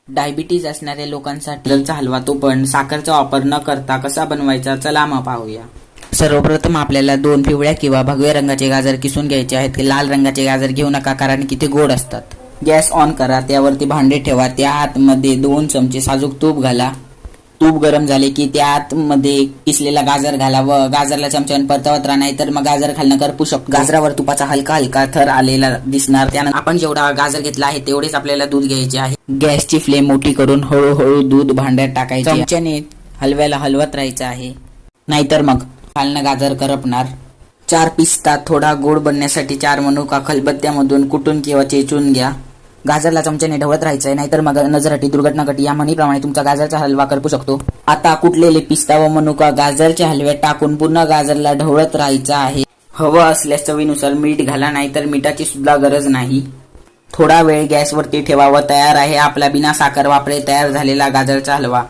Diabetes असणाऱ्या लोकांसाठी गाजरचा हलवा तो पण साखरचा वापर न करता कसा बनवायचा चला मग पाहूया। सर्वप्रथम आपल्याला 2 पिवळ्या किंवा भगव्या रंगाचे गाजर किसून घ्यायचे आहेत। लाल रंगाचे गाजर घेऊ नका कारण की ते गोड असतात। गॅस ऑन करा, त्यावरती भांडे ठेवा, त्या आतमध्ये 2 चमचे साजूक तूप घाला। तूप गरम झाले की त्या आतमध्ये किसलेला गाजर घाला व गाजरला चमच्याने परतवत राहा, नाहीतर मग गाजर खालनं करपू शकतो। गाजरावर तुपाचा हलका हलका थर आलेला दिसणार। त्यानंतर आपण जेवढा गाजर घेतला आहे तेवढेच आपल्याला दूध घ्यायचे आहे। गॅसची फ्लेम मोठी करून हळूहळू दूध भांड्यात टाकायचे। चमच्याने हलव्याला हलवत राहायचं आहे, नाहीतर मग खालनं गाजर करपणार। 4 पिस्ता थोडा गोड बनण्यासाठी 4 मनुका खलबत्त्यामधून कुटून किंवा चेचून घ्या। गाजरला चमच्याने ढवळत राहायचंय, नाहीतर मग नजरटी दुर्घटना घटी या म्हणीप्रमाणे तुमचा गाजरचा हलवा करपू शकतो। आता कुटलेले पिस्ता व मनुका गाजरच्या हलव्यात टाकून पुन्हा गाजरला ढवळत राहायचं आहे। हवं असल्यास चवीनुसार मीठ घाला, नाहीतर मिठाची सुद्धा गरज नाही। थोडा वेळ गॅसवरती ठेवा व तयार आहे आपला बिना साखर वापरे तयार झालेला गाजरचा हलवा।